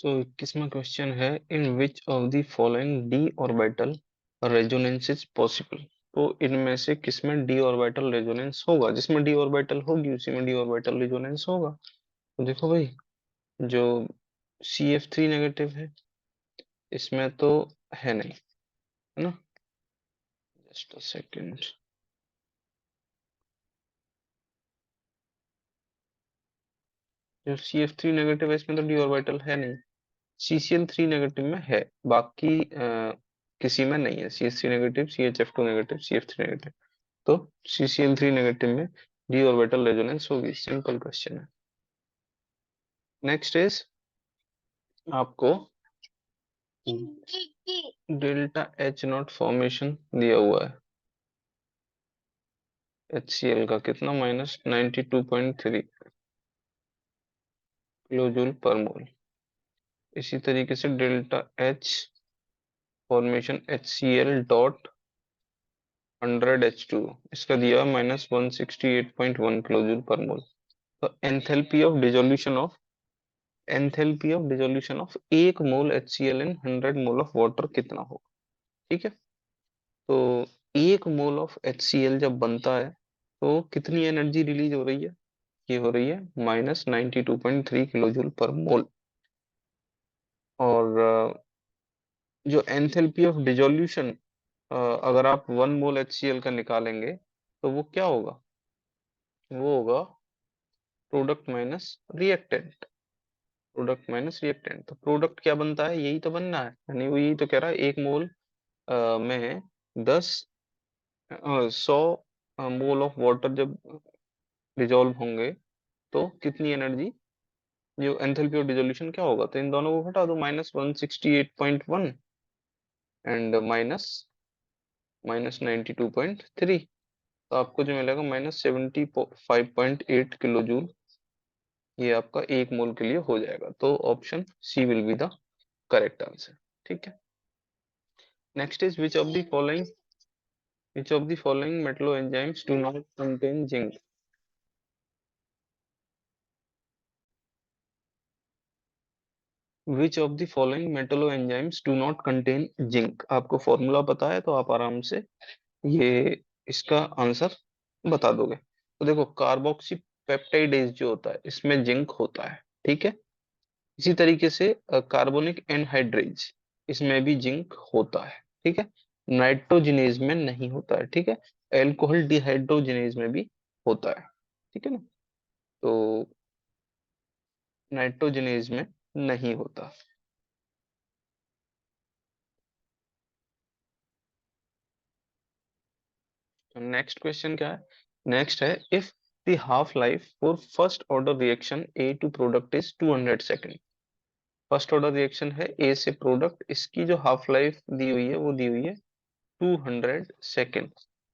तो 21वां क्वेश्चन है, in which of the following d orbital resonance is possible. तो इनमें से किसमें डी ऑर्बिटल रेजोनेंस होगा? जिसमें डी ऑर्बिटल होगी उसी में डी ऑर्बिटल रेजोनेंस होगा। तो देखो भाई, जो CF3 नेगेटिव है इसमें तो है नहीं, है ना। Just a second. जो CF3 नेगेटिव है इसमें तो डी ऑर्बिटल है नहीं। CCl3 नेगेटिव में है, बाकी किसी में नहीं है। CH3 negative, CHF2 negative, CF3 negative. तो CCl3 नेगेटिव में डी ऑर्बिटल रेजोनेंस होगी। सिंपल क्वेश्चन है। नेक्स्ट इज आपको डेल्टा H नॉट फॉर्मेशन दिया हुआ है HCl का, कितना -92.3 किलो जूल पर मोल। इसी तरीके से delta H formation HCl dot 100H2 इसका दिया -168.1 किलो जूल पर मोल। तो enthalpy of dissolution of 1 mole HCl in 100 mole of water कितना होगा? ठीक है। तो 1 मोल ऑफ HCl जब बनता है तो कितनी एनर्जी रिलीज हो रही है? ये हो रही है -92.3 किलो जूल पर मोल। और जो एंथैल्पी ऑफ डिसोल्यूशन, अगर आप 1 मोल HCl का निकालेंगे तो वो क्या होगा? वो होगा product minus reactant. Product minus reactant, तो प्रोडक्ट क्या बनता है? यही तो बनना है, यानी वो यही तो कह रहा है 1 मोल में 100 मोल ऑफ वाटर जब डिजोल्व होंगे तो कितनी एनर्जी, जो एंथैल्पी ऑफ डिसोल्यूशन क्या होगा? तो इन दोनों को घटा दो, -168.1 एंड -92.3। तो आपको जो मिलेगा -75.8 किलो जूल। ये आपका 1 मोल के लिए हो जाएगा। तो option C will be the correct answer. ठीक है। Next is which of the following metallo enzymes do not contain zinc? Which of the following metallo enzymes do not contain zinc? आपको फॉर्मूला पता है तो आप आराम से ये इसका आंसर बता दोगे। तो देखो, कार्बोक्सी पेप्टाइडेज जो होता है इसमें जिंक होता है। ठीक है। इसी तरीके से कार्बोनिक एनहाइड्रेज, इसमें भी जिंक होता है। ठीक है। नाइट्रोजिनेज में नहीं होता है। ठीक है। एल्कोहल डिहाइड्रोजिनेज में भी होता है। ठीक है ना। तो नाइट्रोजिनेज में नहीं होता। तो नेक्स्ट क्वेश्चन क्या है? नेक्स्ट है, if the half life for first order reaction A to product is 200 second. First order reaction है ए से प्रोडक्ट, इसकी जो हाफ लाइफ दी हुई है वो दी हुई है 200 सेकेंड।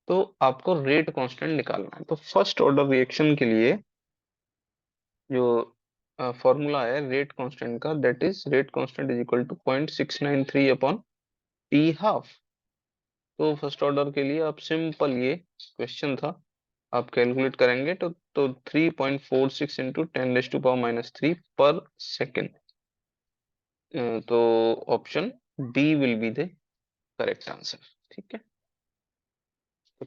तो आपको रेट कांस्टेंट निकालना है। तो फर्स्ट ऑर्डर रिएक्शन के लिए जो फॉर्मूला है रेट कांस्टेंट का, that is rate constant is equal to 0.693 upon T half. तो फर्स्ट ऑर्डर के लिए आप सिंपल, ये क्वेश्चन था, आप कैलकुलेट करेंगे तो 3.46 इंटू 10⁻³ पर सेकेंड। तो option D will be the correct answer. ठीक है। तो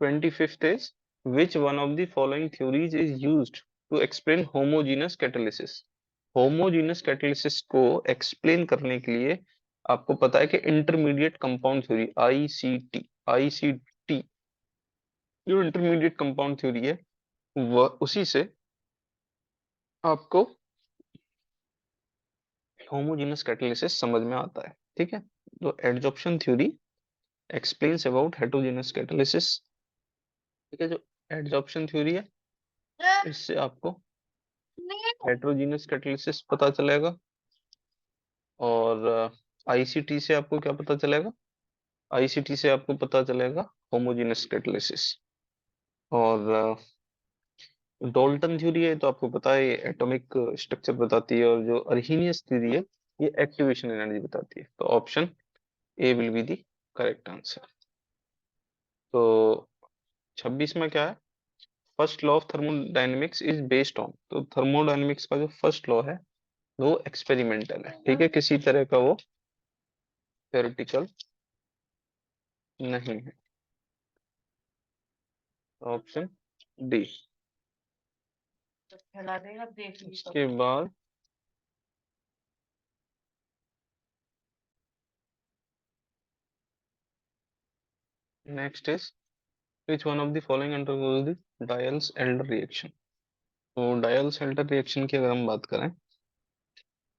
25th is, which one of the following theories is used to explain homogeneous catalysis? Homogeneous catalysis को एक्सप्लेन करने के लिए आपको पता है कि इंटरमीडिएट कंपाउंड थ्योरी आईसीटी, जो इंटरमीडिएट कंपाउंड थ्योरी है वह उसी से आपको होमोजेनस कैटालिसिस समझ में आता है। ठीक है। तो adsorption theory explains about heterogeneous catalysis. ठीक है। जो एडजॉर्प्शन थ्योरी है इससे आपको हेटेरोजेनस कैटालिसिस पता चलेगा, और आईसीटी से आपको क्या पता चलेगा? आईसीटी से आपको पता चलेगा होमोजेनस कैटालिसिस। और डॉल्टन थ्योरी है तो आपको पता है एटॉमिक स्ट्रक्चर बताती है, और जो अर्हीनियस थ्योरी है ये एक्टिवेशन एनर्जी बताती है। तो option A will be the correct answer. तो 26 में क्या है? First law of thermodynamics is based on, तो थर्मोडायनेमिक्स का जो फर्स्ट लॉ है वो एक्सपेरिमेंटल है, ठीक है, किसी तरह का वो थ्योरेटिकल नहीं है। Option D. इसके बाद next is which one of the following undergoes the Diels-Alder reaction। तो Diels-Alder रिएक्शन की अगर हम बात करें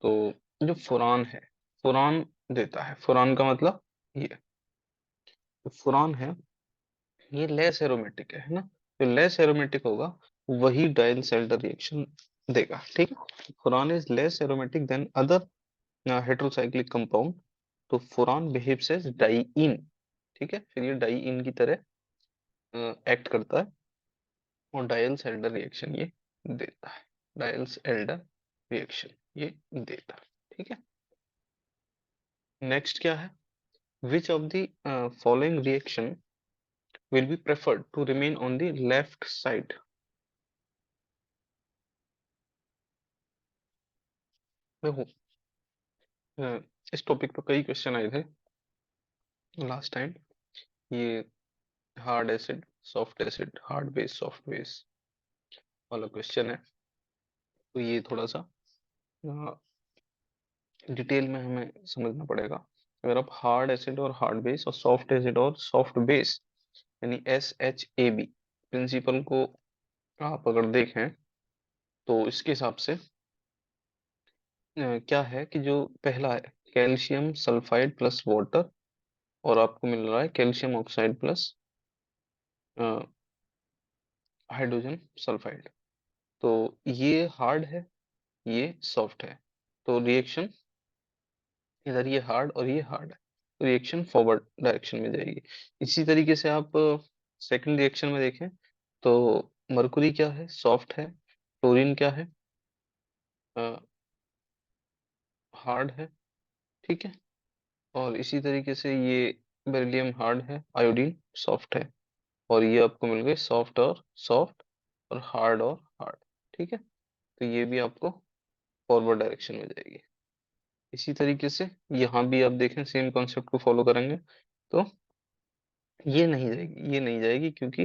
तो जो फुरान है, फुरान देता है, फुरान का मतलब ये, तो फुरान है ये लेस एरोमेटिक है ना, जो लेस एरोमेटिक होगा वही Diels-Alder रिएक्शन देगा, ठीक है। Furan is less aromatic than other heterocyclic compound, तो फुरान बिहेव्स एज डाइईन, ठीक है, फिर ये डाइईन की तरह एक्ट करता है और डायल्स एल्डर रिएक्शन ये देता है, डायल्स एल्डर रिएक्शन ये देता है, ठीक है। नेक्स्ट क्या है, which of the following reaction will be preferred to remain on the left side. देखो इस टॉपिक पर कई क्वेश्चन आए थे लास्ट टाइम, ये hard acid soft acid, hard base soft base वाला क्वेश्चन है, तो ये थोड़ा सा डिटेल में हमें समझना पड़ेगा। अगर आप हार्ड एसिड और हार्ड बेस और सॉफ्ट एसिड और सॉफ्ट बेस यानी SHAB प्रिंसिपल को आप अगर देखें तो इसके हिसाब से क्या है कि जो पहला है कैल्शियम सल्फाइड प्लस वाटर, और आपको मिल रहा है calcium oxide plus hydrogen sulphide, तो ये हार्ड है ये सॉफ्ट है, तो रिएक्शन इधर ये हार्ड और ये हार्ड है, तो रिएक्शन फॉरवर्ड डायरेक्शन में जाएगी। इसी तरीके से आप सेकंड रिएक्शन में देखें तो मरकुरी क्या है सॉफ्ट है, क्लोरीन क्या है हार्ड है, ठीक है, और इसी तरीके से ये बेरिलियम हार्ड है, आयोडीन सॉफ्ट है, और ये आपको मिल गए सॉफ्ट और हार्ड, ठीक है, तो ये भी आपको फॉरवर्ड डायरेक्शन में जाएगी। इसी तरीके से यहाँ भी आप देखें सेम कॉन्सेप्ट को फॉलो करेंगे तो ये नहीं जाएगी क्योंकि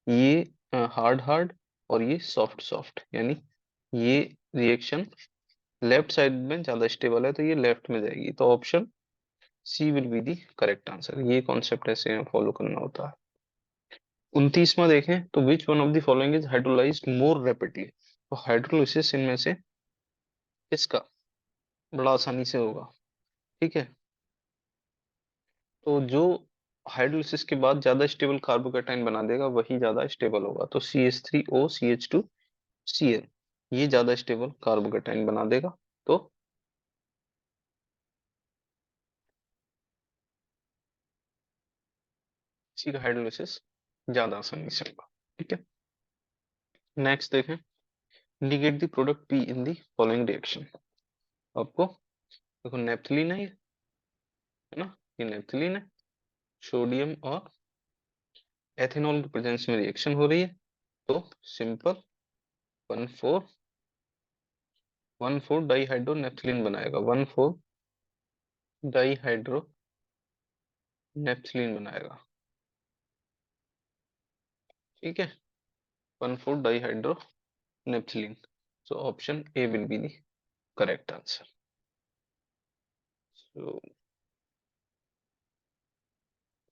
ये हार्ड हार्ड और ये सॉफ्ट सॉफ्ट, यानी ये रिएक्शन लेफ्ट साइड में ज्यादा स्टेबल है तो ये लेफ्ट में जाएगी, तो option C will be the correct answer. ये कॉन्सेप्ट ऐसे फॉलो करना होता है। 29वां देखें तो which one of the following is hydrolysed more rapidly, तो हाइड्रोलिसिस इनमें से किसका बड़ा आसानी से होगा, ठीक है, तो जो हाइड्रोलिसिस के बाद ज्यादा स्टेबल कार्बोकेटाइन बना देगा वही ज्यादा स्टेबल होगा, तो CH3OCH2Cl ये ज्यादा स्टेबल कार्बोकेटाइन बना देगा, तो इसी का हाइड्रोलिसिस ज्यादा आसानी से होगा, ठीक है। नेक्स्ट देखें, indicate the product P in the following reaction. आपको देखो नेप्थलीन है ना, ये नेप्थलीन है, सोडियम और एथेनॉल के प्रेजेंस में रिएक्शन हो रही है, तो सिंपल 1,4 डाईहाइड्रो नेप्थलीन बनाएगा, 1,4 डाईहाइड्रो नेप्थलीन बनाएगा, ठीक है, 1,4 dihydro naphthalene, so option A will be the correct answer। So